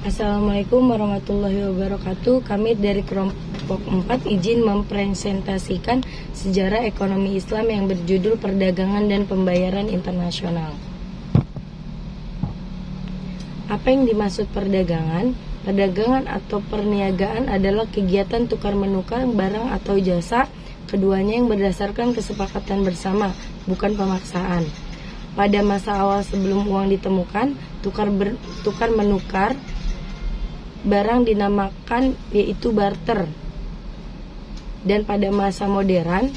Assalamualaikum warahmatullahi wabarakatuh. Kami dari kelompok 4 izin mempresentasikan sejarah ekonomi Islam yang berjudul Perdagangan dan Pembayaran Internasional. Apa yang dimaksud perdagangan? Perdagangan atau perniagaan adalah kegiatan tukar-menukar barang atau jasa, keduanya yang berdasarkan kesepakatan bersama, bukan pemaksaan. Pada masa awal sebelum uang ditemukan, tukar-menukar barang dinamakan yaitu barter. Dan pada masa modern,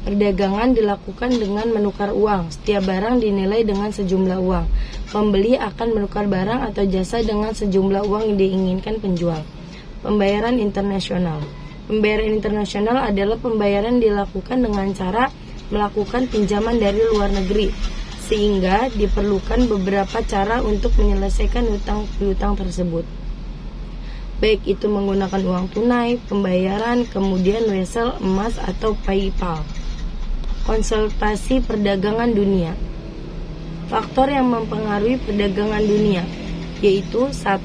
perdagangan dilakukan dengan menukar uang. Setiap barang dinilai dengan sejumlah uang. Pembeli akan menukar barang atau jasa dengan sejumlah uang yang diinginkan penjual. Pembayaran internasional. Pembayaran internasional adalah pembayaran dilakukan dengan cara melakukan pinjaman dari luar negeri, sehingga diperlukan beberapa cara untuk menyelesaikan hutang tersebut. Baik itu menggunakan uang tunai, pembayaran, kemudian wesel, emas, atau PayPal. Konsultasi perdagangan dunia. Faktor yang mempengaruhi perdagangan dunia yaitu 1.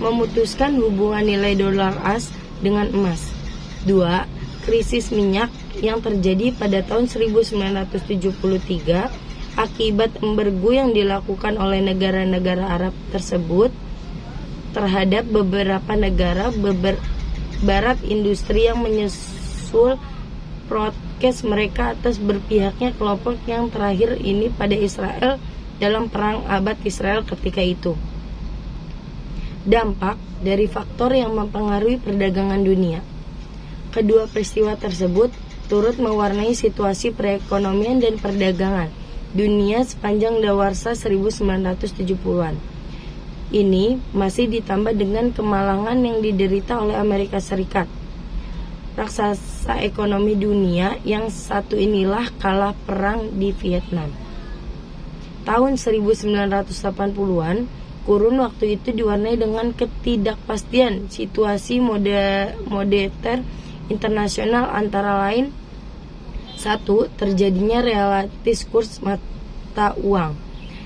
Memutuskan hubungan nilai dolar AS dengan emas. 2. Krisis minyak yang terjadi pada tahun 1973 akibat embargo yang dilakukan oleh negara-negara Arab tersebut terhadap beberapa negara barat industri yang menyusul protes mereka atas berpihaknya kelompok yang terakhir ini pada Israel dalam perang abad Israel ketika itu. Dampak dari faktor yang mempengaruhi perdagangan dunia. Kedua peristiwa tersebut turut mewarnai situasi perekonomian dan perdagangan dunia sepanjang dawarsa 1970-an. Ini masih ditambah dengan kemalangan yang diderita oleh Amerika Serikat, raksasa ekonomi dunia yang satu inilah kalah perang di Vietnam. Tahun 1980-an, kurun waktu itu diwarnai dengan ketidakpastian situasi moneter internasional, antara lain 1. Terjadinya relatif kurs mata uang.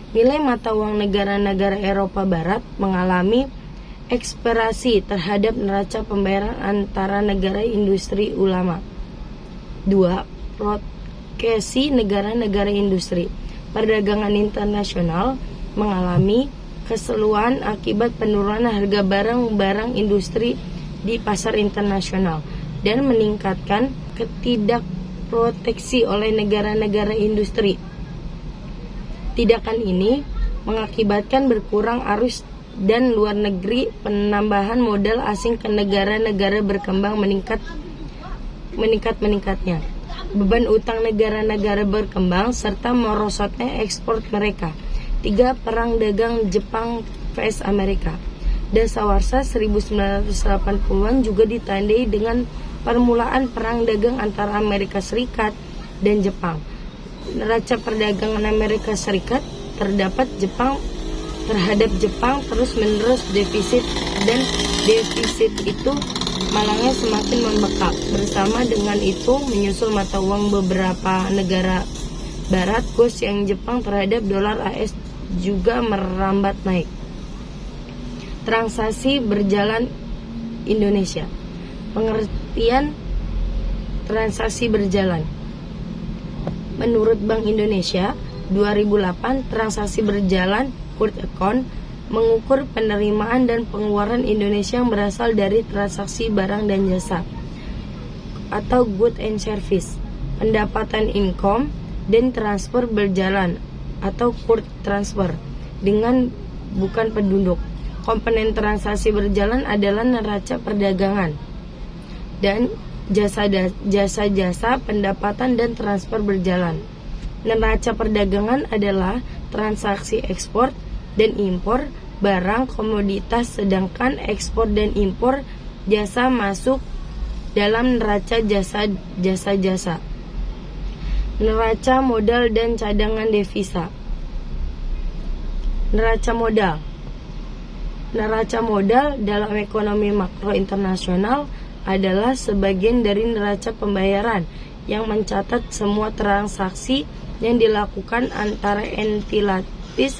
Nilai mata uang negara-negara Eropa Barat mengalami ekspansi terhadap neraca pembayaran antara negara industri ulama. 2. Proteksi negara-negara industri. Perdagangan internasional mengalami keseluruhan akibat penurunan harga barang-barang industri di pasar internasional dan meningkatkan ketidakproteksi oleh negara-negara industri. Tindakan ini mengakibatkan berkurang arus dan luar negeri, penambahan modal asing ke negara-negara berkembang meningkatnya, beban utang negara-negara berkembang, serta merosotnya ekspor mereka. 3. Perang dagang Jepang vs Amerika. Dasawarsa 1980-an juga ditandai dengan permulaan perang dagang antara Amerika Serikat dan Jepang. Neraca perdagangan Amerika Serikat terhadap Jepang terus-menerus defisit, dan defisit itu malangnya semakin membekak. Bersama dengan itu, menyusul mata uang beberapa negara barat, kurs yang Jepang terhadap dolar AS juga merambat naik. Transaksi berjalan Indonesia. Pengertian transaksi berjalan. Menurut Bank Indonesia, 2008 transaksi berjalan (current account) mengukur penerimaan dan pengeluaran Indonesia yang berasal dari transaksi barang dan jasa atau good and service, pendapatan income, dan transfer berjalan atau current transfer dengan bukan penduduk. Komponen transaksi berjalan adalah neraca perdagangan dan jasa-jasa, pendapatan, dan transfer berjalan. Neraca perdagangan adalah transaksi ekspor dan impor barang komoditas, sedangkan ekspor dan impor jasa masuk dalam neraca jasa. Neraca modal dan cadangan devisa. Neraca modal dalam ekonomi makro internasional adalah sebagian dari neraca pembayaran yang mencatat semua transaksi yang dilakukan antara entitas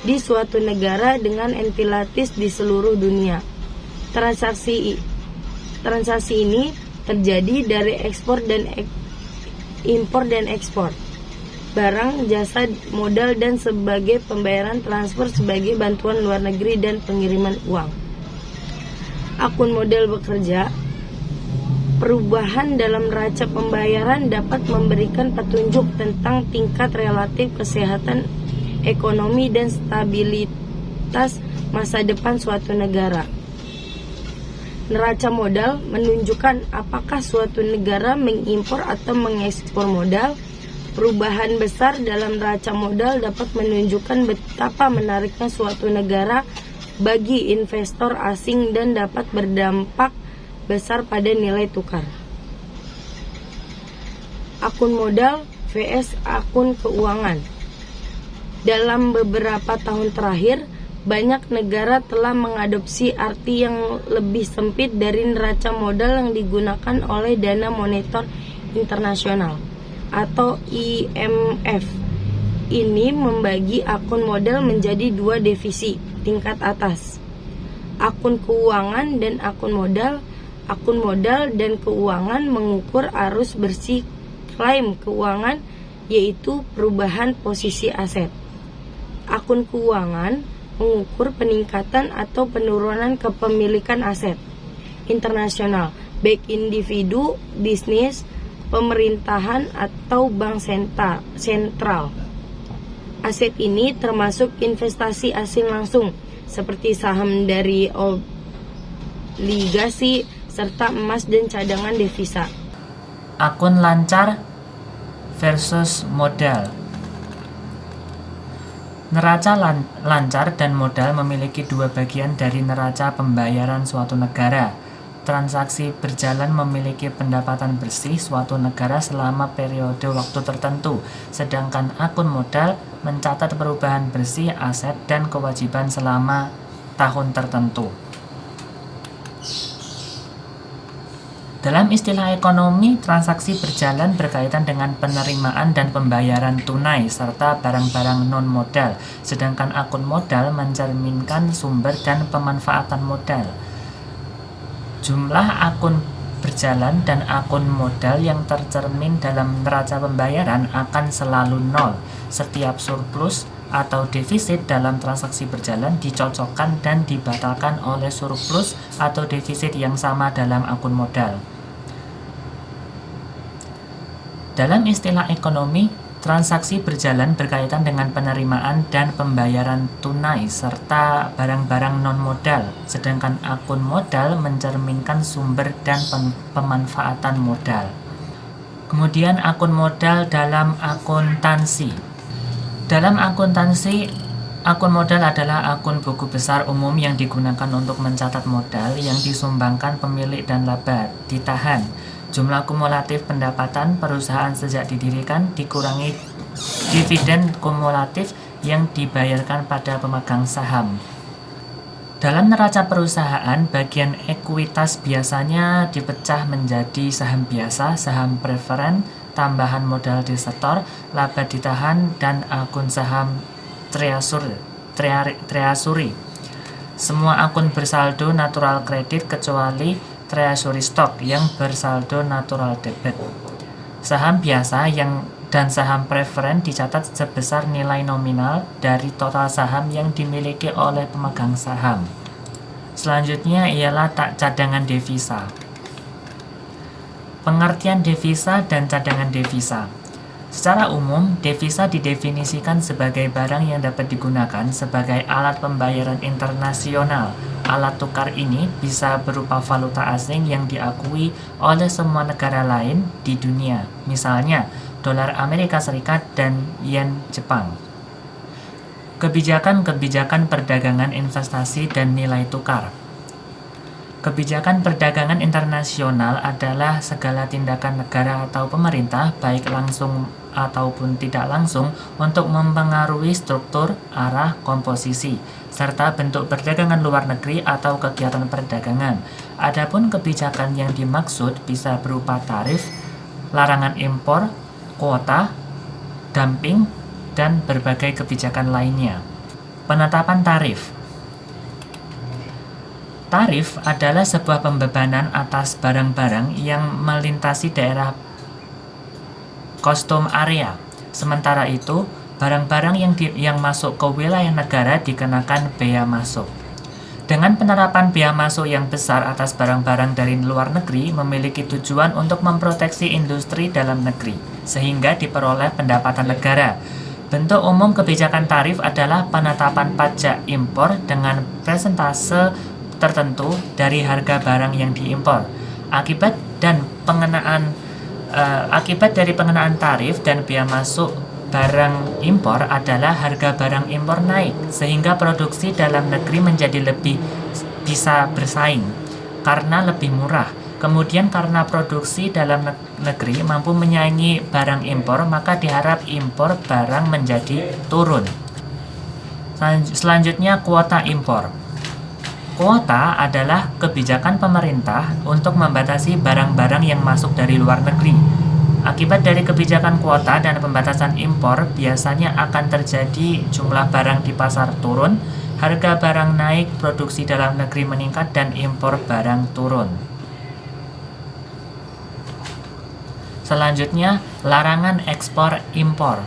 di suatu negara dengan entitas di seluruh dunia. Transaksi ini terjadi dari ekspor dan impor dan ekspor barang, jasa, modal, dan sebagai pembayaran transfer sebagai bantuan luar negeri dan pengiriman uang. Akun modal bekerja. Perubahan dalam neraca pembayaran dapat memberikan petunjuk tentang tingkat relatif kesehatan ekonomi dan stabilitas masa depan suatu negara. Neraca modal menunjukkan apakah suatu negara mengimpor atau mengekspor modal. Perubahan besar dalam neraca modal dapat menunjukkan betapa menariknya suatu negara bagi investor asing dan dapat berdampak besar pada nilai tukar. Akun modal vs akun keuangan. Dalam beberapa tahun terakhir, banyak negara telah mengadopsi arti yang lebih sempit dari neraca modal yang digunakan oleh Dana Moneter Internasional atau IMF. Ini membagi akun modal menjadi dua divisi tingkat atas, akun keuangan dan akun modal. Akun modal dan keuangan mengukur arus bersih klaim keuangan, yaitu perubahan posisi aset. Akun keuangan mengukur peningkatan atau penurunan kepemilikan aset internasional, baik individu, bisnis, pemerintahan, atau bank sentral. Aset ini termasuk investasi asing langsung seperti saham dari obligasi serta emas dan cadangan devisa. Akun lancar versus modal. Neraca lancar dan modal memiliki dua bagian dari neraca pembayaran suatu negara. Transaksi berjalan memiliki pendapatan bersih suatu negara selama periode waktu tertentu, sedangkan akun modal mencatat perubahan bersih aset dan kewajiban selama tahun tertentu. Dalam istilah ekonomi, transaksi berjalan berkaitan dengan penerimaan dan pembayaran tunai serta barang-barang non-modal, sedangkan akun modal mencerminkan sumber dan pemanfaatan modal. Jumlah akun berjalan dan akun modal yang tercermin dalam neraca pembayaran akan selalu nol. Setiap surplus atau defisit dalam transaksi berjalan dicocokkan dan dibatalkan oleh surplus atau defisit yang sama dalam akun modal. Dalam istilah ekonomi, transaksi berjalan berkaitan dengan penerimaan dan pembayaran tunai serta barang-barang non-modal, sedangkan akun modal mencerminkan sumber dan pemanfaatan modal. Kemudian akun modal dalam akuntansi. Dalam akuntansi, akun modal adalah akun buku besar umum yang digunakan untuk mencatat modal yang disumbangkan pemilik dan laba ditahan. Jumlah kumulatif pendapatan perusahaan sejak didirikan dikurangi dividen kumulatif yang dibayarkan pada pemegang saham. Dalam neraca perusahaan, bagian ekuitas biasanya dipecah menjadi saham biasa, saham preferen, tambahan modal disetor, laba ditahan, dan akun saham treasury. Semua akun bersaldo natural kredit kecuali treasury stock yang bersaldo natural debit. Saham biasa dan saham preferen dicatat sebesar nilai nominal dari total saham yang dimiliki oleh pemegang saham. Selanjutnya ialah cadangan devisa. Pengertian devisa dan cadangan devisa. Secara umum, devisa didefinisikan sebagai barang yang dapat digunakan sebagai alat pembayaran internasional. Alat tukar ini bisa berupa valuta asing yang diakui oleh semua negara lain di dunia, misalnya dolar Amerika Serikat dan yen Jepang. Kebijakan-kebijakan perdagangan investasi dan nilai tukar. Kebijakan perdagangan internasional adalah segala tindakan negara atau pemerintah, baik langsung ataupun tidak langsung, untuk mempengaruhi struktur, arah, komposisi, serta bentuk perdagangan luar negeri atau kegiatan perdagangan. Adapun kebijakan yang dimaksud bisa berupa tarif, larangan impor, kuota, dumping, dan berbagai kebijakan lainnya. Penetapan tarif. Tarif adalah sebuah pembebanan atas barang-barang yang melintasi daerah custom area. Sementara itu, barang-barang yang masuk ke wilayah negara dikenakan bea masuk. Dengan penerapan bea masuk yang besar atas barang-barang dari luar negeri memiliki tujuan untuk memproteksi industri dalam negeri, sehingga diperoleh pendapatan negara. Bentuk umum kebijakan tarif adalah penetapan pajak impor dengan persentase tertentu dari harga barang yang diimpor. Akibat dari pengenaan tarif dan bea masuk barang impor adalah harga barang impor naik, sehingga produksi dalam negeri menjadi lebih bisa bersaing karena lebih murah. Kemudian karena produksi dalam negeri mampu menyaingi barang impor, maka diharap impor barang menjadi turun. Selanjutnya, kuota impor. Kuota adalah kebijakan pemerintah untuk membatasi barang-barang yang masuk dari luar negeri. Akibat dari kebijakan kuota dan pembatasan impor, biasanya akan terjadi jumlah barang di pasar turun, harga barang naik, produksi dalam negeri meningkat, dan impor barang turun. Selanjutnya, larangan ekspor impor.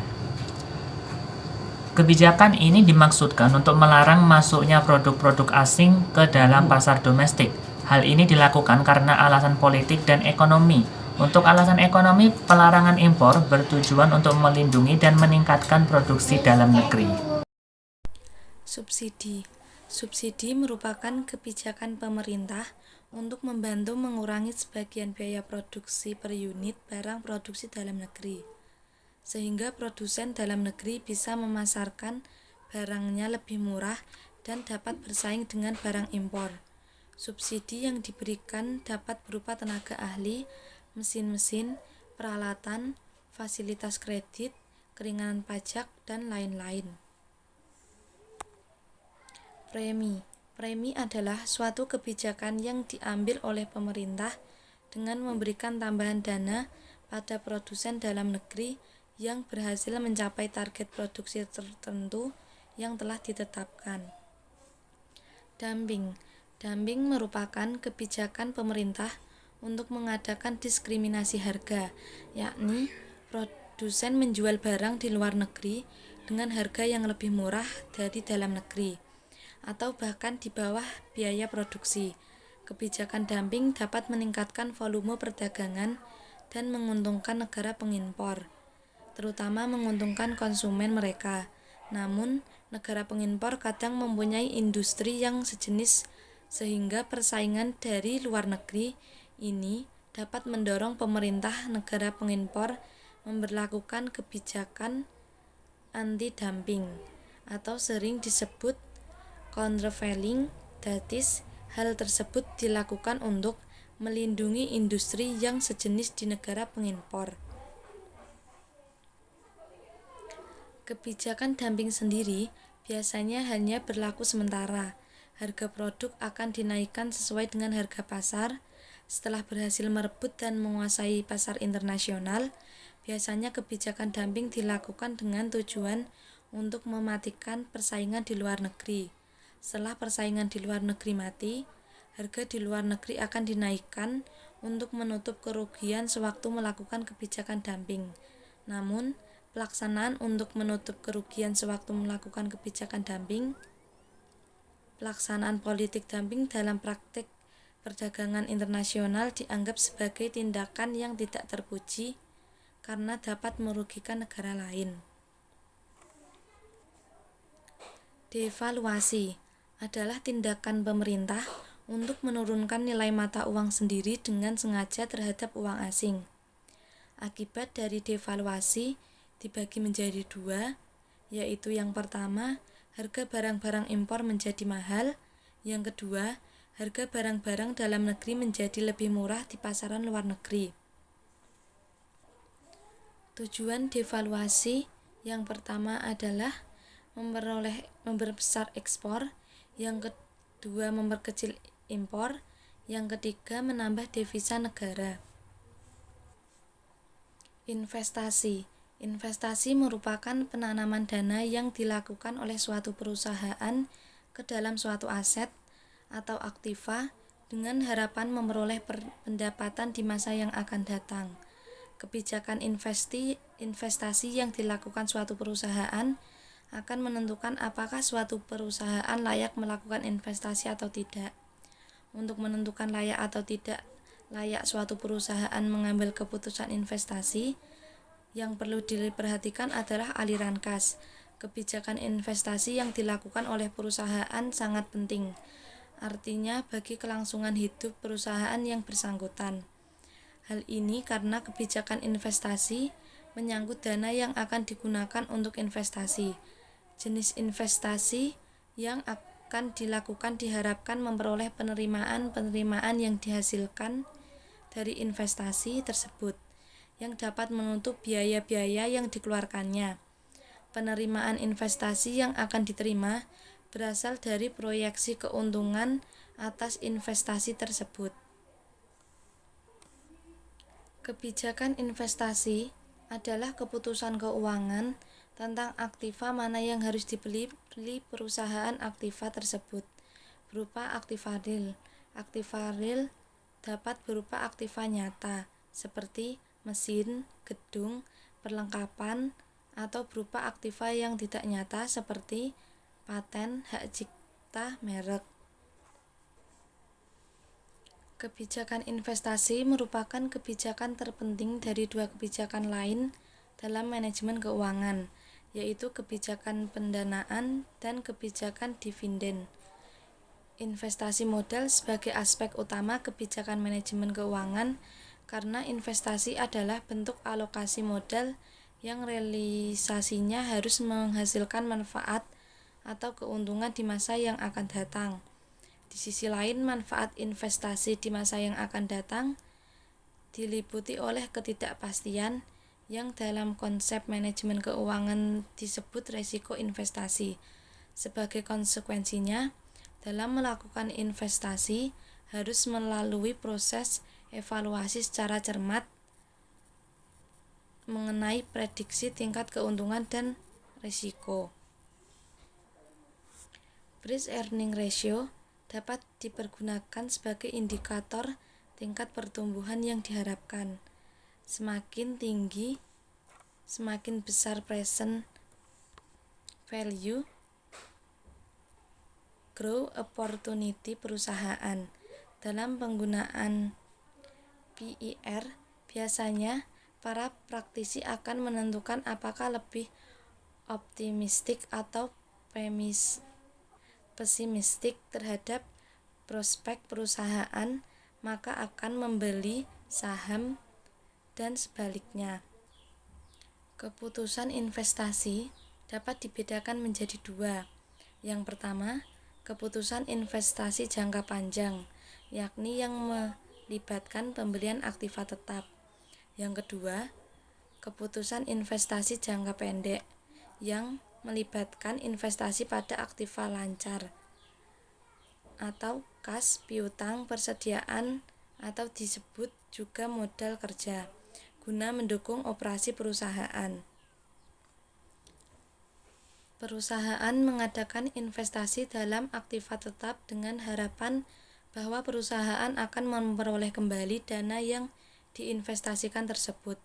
Kebijakan ini dimaksudkan untuk melarang masuknya produk-produk asing ke dalam pasar domestik. Hal ini dilakukan karena alasan politik dan ekonomi. Untuk alasan ekonomi, pelarangan impor bertujuan untuk melindungi dan meningkatkan produksi dalam negeri. Subsidi. Subsidi merupakan kebijakan pemerintah untuk membantu mengurangi sebagian biaya produksi per unit barang produksi dalam negeri, sehingga produsen dalam negeri bisa memasarkan barangnya lebih murah dan dapat bersaing dengan barang impor. Subsidi yang diberikan dapat berupa tenaga ahli, mesin-mesin, peralatan, fasilitas kredit, keringanan pajak, dan lain-lain. Premi adalah suatu kebijakan yang diambil oleh pemerintah dengan memberikan tambahan dana pada produsen dalam negeri yang berhasil mencapai target produksi tertentu yang telah ditetapkan. Dumping merupakan kebijakan pemerintah untuk mengadakan diskriminasi harga, yakni produsen menjual barang di luar negeri dengan harga yang lebih murah dari dalam negeri, atau bahkan di bawah biaya produksi. Kebijakan dumping dapat meningkatkan volume perdagangan dan menguntungkan negara pengimpor, terutama menguntungkan konsumen mereka. Namun, negara pengimpor kadang mempunyai industri yang sejenis sehingga persaingan dari luar negeri ini dapat mendorong pemerintah negara pengimpor memberlakukan kebijakan anti-dumping atau sering disebut countervailing. Datis, hal tersebut dilakukan untuk melindungi industri yang sejenis di negara pengimpor. Kebijakan dumping sendiri biasanya hanya berlaku sementara. Harga produk akan dinaikkan sesuai dengan harga pasar. Setelah berhasil merebut dan menguasai pasar internasional, biasanya kebijakan dumping dilakukan dengan tujuan untuk mematikan persaingan di luar negeri. Setelah persaingan di luar negeri mati, harga di luar negeri akan dinaikkan untuk menutup kerugian sewaktu melakukan kebijakan dumping. Namun, pelaksanaan untuk menutup kerugian sewaktu melakukan kebijakan dumping, pelaksanaan politik dumping dalam praktik perdagangan internasional dianggap sebagai tindakan yang tidak terpuji karena dapat merugikan negara lain. Devaluasi adalah tindakan pemerintah untuk menurunkan nilai mata uang sendiri dengan sengaja terhadap uang asing. Akibat dari devaluasi dibagi menjadi dua, yaitu yang pertama, harga barang-barang impor menjadi mahal, yang kedua, harga barang-barang dalam negeri menjadi lebih murah di pasaran luar negeri. Tujuan devaluasi yang pertama adalah memperbesar ekspor, yang kedua memperkecil impor, yang ketiga menambah devisa negara. Investasi. Investasi merupakan penanaman dana yang dilakukan oleh suatu perusahaan ke dalam suatu aset atau aktiva dengan harapan memperoleh pendapatan di masa yang akan datang. Kebijakan investasi yang dilakukan suatu perusahaan akan menentukan apakah suatu perusahaan layak melakukan investasi atau tidak. Untuk menentukan layak atau tidak layak suatu perusahaan mengambil keputusan investasi, yang perlu diperhatikan adalah aliran kas. Kebijakan investasi yang dilakukan oleh perusahaan sangat penting, artinya bagi kelangsungan hidup perusahaan yang bersangkutan. Hal ini karena kebijakan investasi menyangkut dana yang akan digunakan untuk investasi. Jenis investasi yang akan dilakukan diharapkan memperoleh penerimaan yang dihasilkan dari investasi tersebut, yang dapat menutup biaya-biaya yang dikeluarkannya. Penerimaan investasi yang akan diterima berasal dari proyeksi keuntungan atas investasi tersebut. Kebijakan investasi adalah keputusan keuangan tentang aktiva mana yang harus dibeli perusahaan aktiva tersebut, berupa aktiva real. Aktiva real dapat berupa aktiva nyata, seperti mesin, gedung, perlengkapan, atau berupa aktiva yang tidak nyata seperti paten, hak cipta, merek. Kebijakan investasi merupakan kebijakan terpenting dari dua kebijakan lain dalam manajemen keuangan, yaitu kebijakan pendanaan dan kebijakan dividen. Investasi modal sebagai aspek utama kebijakan manajemen keuangan karena investasi adalah bentuk alokasi modal yang realisasinya harus menghasilkan manfaat atau keuntungan di masa yang akan datang. Di sisi lain, manfaat investasi di masa yang akan datang diliputi oleh ketidakpastian yang dalam konsep manajemen keuangan disebut resiko investasi. Sebagai konsekuensinya, dalam melakukan investasi harus melalui proses evaluasi secara cermat mengenai prediksi tingkat keuntungan dan risiko. Price earning ratio dapat dipergunakan sebagai indikator tingkat pertumbuhan yang diharapkan. Semakin tinggi, semakin besar present value growth opportunity perusahaan. Dalam penggunaan PER, biasanya para praktisi akan menentukan apakah lebih optimistik atau pesimistik terhadap prospek perusahaan, maka akan membeli saham dan sebaliknya. Keputusan investasi dapat dibedakan menjadi dua. Yang pertama, keputusan investasi jangka panjang, yakni yang melibatkan pembelian aktiva tetap. Yang kedua, keputusan investasi jangka pendek, yang melibatkan investasi pada aktiva lancar atau kas piutang persediaan atau disebut juga modal kerja guna mendukung operasi perusahaan. Perusahaan mengadakan investasi dalam aktiva tetap dengan harapan bahwa perusahaan akan memperoleh kembali dana yang diinvestasikan tersebut.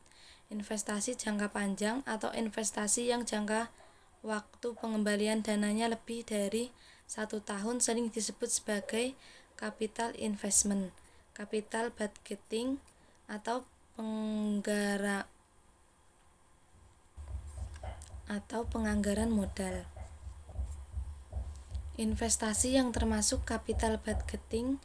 Investasi jangka panjang atau investasi yang jangka waktu pengembalian dananya lebih dari 1 tahun sering disebut sebagai capital investment, capital budgeting, atau penganggaran modal. Investasi yang termasuk capital budgeting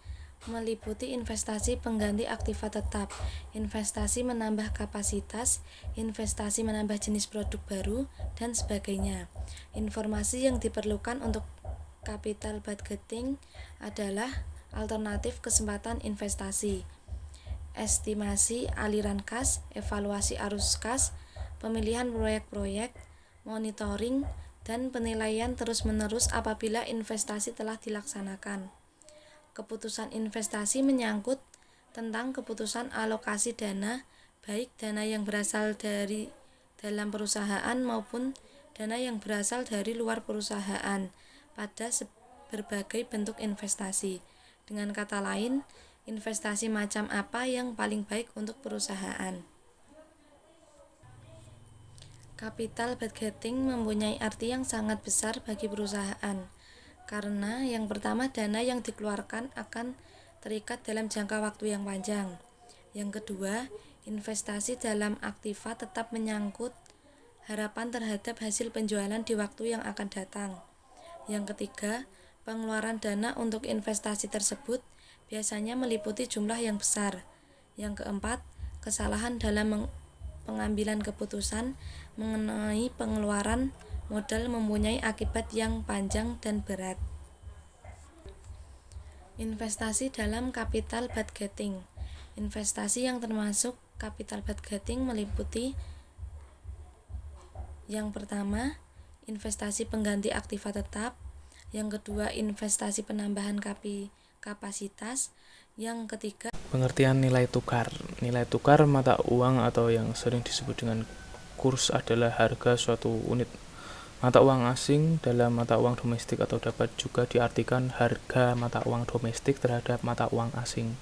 meliputi investasi pengganti aktiva tetap, investasi menambah kapasitas, investasi menambah jenis produk baru, dan sebagainya. Informasi yang diperlukan untuk capital budgeting adalah alternatif kesempatan investasi, estimasi aliran kas, evaluasi arus kas, pemilihan proyek-proyek, monitoring, dan penilaian terus-menerus apabila investasi telah dilaksanakan. Keputusan investasi menyangkut tentang keputusan alokasi dana, baik dana yang berasal dari dalam perusahaan maupun dana yang berasal dari luar perusahaan pada berbagai bentuk investasi. Dengan kata lain, investasi macam apa yang paling baik untuk perusahaan? Capital budgeting mempunyai arti yang sangat besar bagi perusahaan, karena yang pertama, dana yang dikeluarkan akan terikat dalam jangka waktu yang panjang. Yang kedua, investasi dalam aktiva tetap menyangkut harapan terhadap hasil penjualan di waktu yang akan datang. Yang ketiga, pengeluaran dana untuk investasi tersebut biasanya meliputi jumlah yang besar. Yang keempat, kesalahan dalam pengambilan keputusan mengenai pengeluaran modal mempunyai akibat yang panjang dan berat. Investasi dalam capital budgeting. Investasi yang termasuk capital budgeting meliputi yang pertama, investasi pengganti aktiva tetap. Yang kedua, investasi penambahan kapasitas. Yang ketiga, Pengertian nilai tukar. Nilai tukar mata uang atau yang sering disebut dengan kurs adalah harga suatu unit mata uang asing dalam mata uang domestik atau dapat juga diartikan harga mata uang domestik terhadap mata uang asing.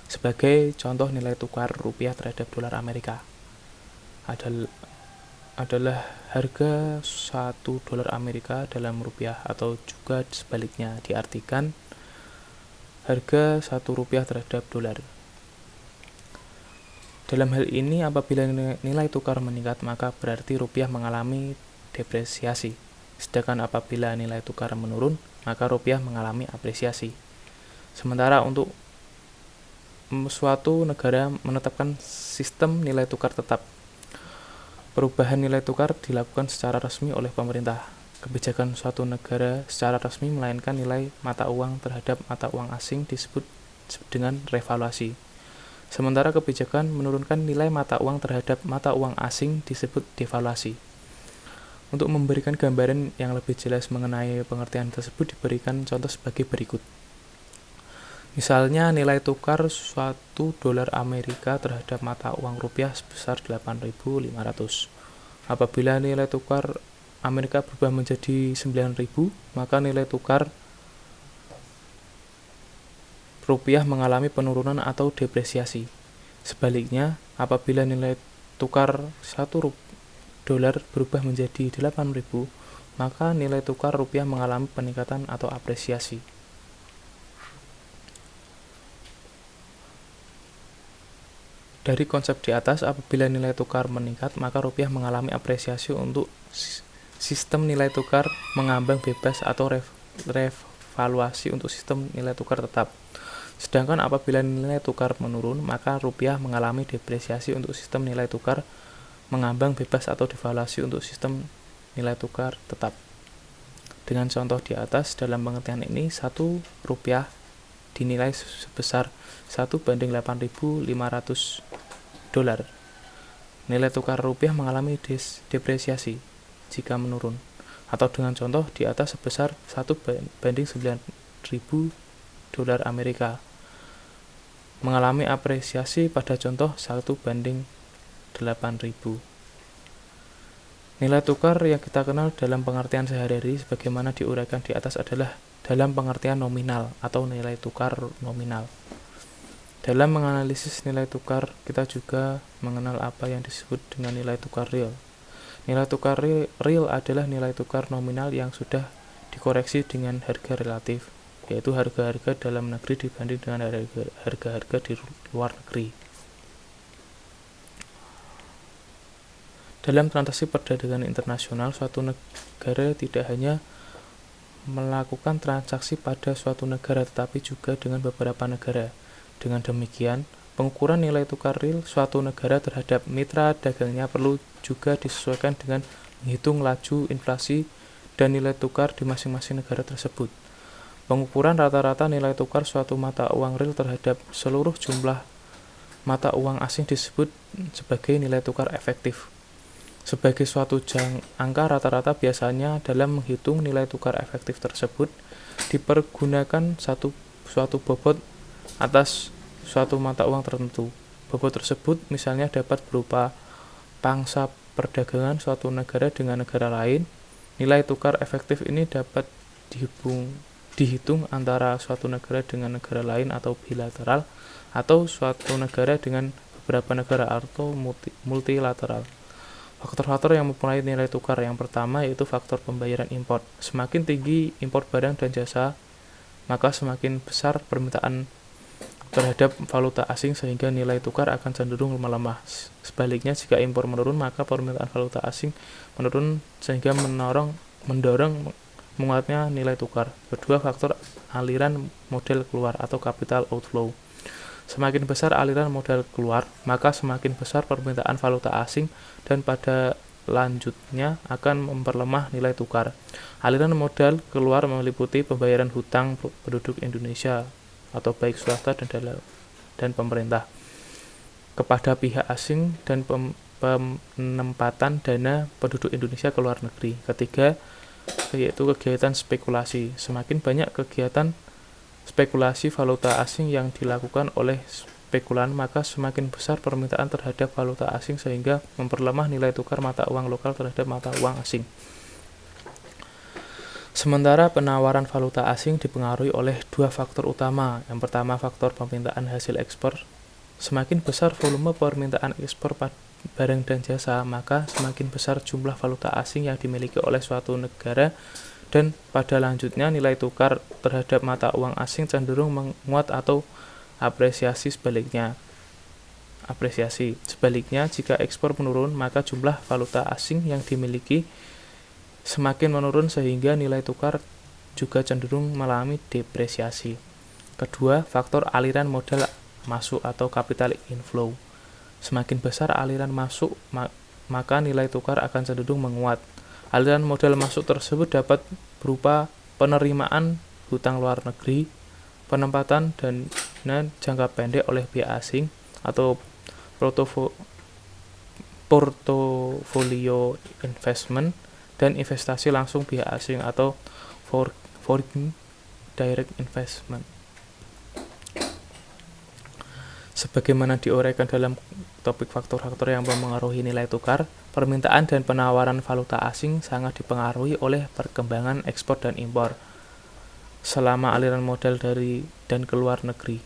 Sebagai contoh, nilai tukar rupiah terhadap dolar Amerika adalah harga 1 dolar Amerika dalam rupiah, atau juga sebaliknya diartikan harga 1 rupiah terhadap dolar. Dalam hal ini, apabila nilai tukar meningkat, maka berarti rupiah mengalami depresiasi. Sedangkan apabila nilai tukar menurun, maka rupiah mengalami apresiasi. Sementara untuk suatu negara menetapkan sistem nilai tukar tetap, perubahan nilai tukar dilakukan secara resmi oleh pemerintah. Kebijakan suatu negara secara resmi melainkan nilai mata uang terhadap mata uang asing disebut dengan revaluasi. Sementara kebijakan menurunkan nilai mata uang terhadap mata uang asing disebut devaluasi. Untuk memberikan gambaran yang lebih jelas mengenai pengertian tersebut, diberikan contoh sebagai berikut. Misalnya, nilai tukar 1 dolar Amerika terhadap mata uang rupiah sebesar 8.500. Apabila nilai tukar Amerika berubah menjadi 9.000, maka nilai tukar rupiah mengalami penurunan atau depresiasi. Sebaliknya, apabila nilai tukar 1 dolar berubah menjadi 8.000, maka nilai tukar rupiah mengalami peningkatan atau apresiasi. Dari konsep di atas, apabila nilai tukar meningkat, maka rupiah mengalami apresiasi. Untuk sistem nilai tukar mengambang bebas atau revaluasi untuk sistem nilai tukar tetap. Sedangkan apabila nilai tukar menurun, maka rupiah mengalami depresiasi untuk sistem nilai tukar mengambang bebas atau devaluasi untuk sistem nilai tukar tetap. Dengan contoh di atas, dalam pengertian ini, 1 rupiah dinilai sebesar 1:8.500 dolar. Nilai tukar rupiah mengalami depresiasi jika menurun, atau dengan contoh di atas sebesar 1:9.000 dolar Amerika, mengalami apresiasi pada contoh 1:8.000. Nilai tukar yang kita kenal dalam pengertian sehari-hari sebagaimana diuraikan di atas adalah dalam pengertian nominal atau nilai tukar nominal. Dalam menganalisis nilai tukar, kita juga mengenal apa yang disebut dengan nilai tukar real. Nilai tukar real adalah nilai tukar nominal yang sudah dikoreksi dengan harga relatif, yaitu harga-harga dalam negeri dibanding dengan harga-harga di luar negeri. Dalam transaksi perdagangan internasional, suatu negara tidak hanya melakukan transaksi pada suatu negara, tetapi juga dengan beberapa negara. Dengan demikian, pengukuran nilai tukar real suatu negara terhadap mitra dagangnya perlu juga disesuaikan dengan menghitung laju inflasi dan nilai tukar di masing-masing negara tersebut. Pengukuran rata-rata nilai tukar suatu mata uang real terhadap seluruh jumlah mata uang asing disebut sebagai nilai tukar efektif. Sebagai suatu angka rata-rata, biasanya dalam menghitung nilai tukar efektif tersebut dipergunakan suatu bobot atas suatu mata uang tertentu. Bobot tersebut misalnya dapat berupa pangsa perdagangan suatu negara dengan negara lain, nilai tukar efektif ini dapat dihitung antara suatu negara dengan negara lain atau bilateral, atau suatu negara dengan beberapa negara atau multilateral. Faktor-faktor yang mempengaruhi nilai tukar yang pertama yaitu faktor pembayaran impor. Semakin tinggi impor barang dan jasa, maka semakin besar permintaan terhadap valuta asing sehingga nilai tukar akan cenderung melemah. Sebaliknya, jika impor menurun, maka permintaan valuta asing menurun sehingga mendorong menguatnya nilai tukar. Kedua, faktor aliran modal keluar atau capital outflow. Semakin besar aliran modal keluar, maka semakin besar permintaan valuta asing dan pada lanjutnya akan memperlemah nilai tukar. Aliran modal keluar meliputi pembayaran hutang penduduk Indonesia atau baik swasta dan pemerintah kepada pihak asing dan penempatan dana penduduk Indonesia ke luar negeri. Ketiga, yaitu kegiatan spekulasi. Semakin banyak kegiatan spekulasi valuta asing yang dilakukan oleh spekulan, maka semakin besar permintaan terhadap valuta asing sehingga memperlemah nilai tukar mata uang lokal terhadap mata uang asing. Sementara penawaran valuta asing dipengaruhi oleh dua faktor utama. Yang pertama, faktor permintaan hasil ekspor. Semakin besar volume permintaan ekspor barang dan jasa, maka semakin besar jumlah valuta asing yang dimiliki oleh suatu negara dan pada lanjutnya nilai tukar terhadap mata uang asing cenderung menguat atau apresiasi. Sebaliknya, jika ekspor menurun, maka jumlah valuta asing yang dimiliki semakin menurun sehingga nilai tukar juga cenderung mengalami depresiasi. Kedua, faktor aliran modal masuk atau capital inflow. Semakin besar aliran masuk, maka nilai tukar akan cenderung menguat. Aliran modal masuk tersebut dapat berupa penerimaan hutang luar negeri, penempatan dana jangka pendek oleh pihak asing, atau portofolio investment, dan investasi langsung pihak asing atau foreign direct investment. Sebagaimana diuraikan dalam topik faktor-faktor yang mempengaruhi nilai tukar, permintaan dan penawaran valuta asing sangat dipengaruhi oleh perkembangan ekspor dan impor selama aliran modal dari dan keluar negeri.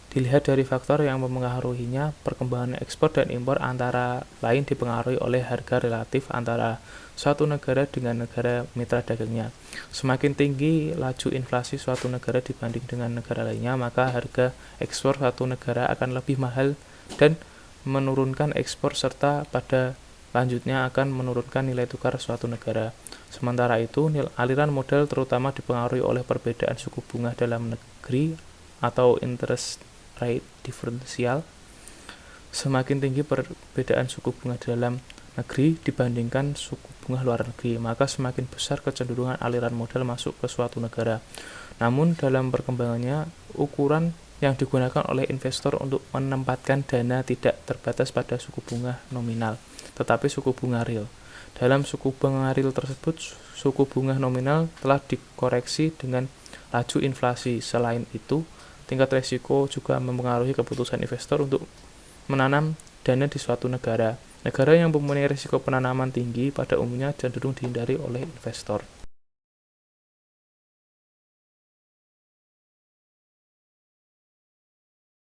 Dilihat dari faktor yang mempengaruhinya, perkembangan ekspor dan impor antara lain dipengaruhi oleh harga relatif antara suatu negara dengan negara mitra dagangnya. Semakin tinggi laju inflasi suatu negara dibanding dengan negara lainnya, maka harga ekspor suatu negara akan lebih mahal dan menurunkan ekspor serta pada lanjutnya akan menurunkan nilai tukar suatu negara. Sementara itu, aliran modal terutama dipengaruhi oleh perbedaan suku bunga dalam negeri atau interest rate differential. Semakin tinggi perbedaan suku bunga dalam negeri dibandingkan suku bunga luar negeri, maka semakin besar kecenderungan aliran modal masuk ke suatu negara. Namun dalam perkembangannya, ukuran yang digunakan oleh investor untuk menempatkan dana tidak terbatas pada suku bunga nominal, tetapi suku bunga real. Dalam suku bunga real tersebut, suku bunga nominal telah dikoreksi dengan laju inflasi. Selain itu, tingkat risiko juga mempengaruhi keputusan investor untuk menanam dana di suatu negara. Negara yang mempunyai risiko penanaman tinggi pada umumnya cenderung dihindari oleh investor.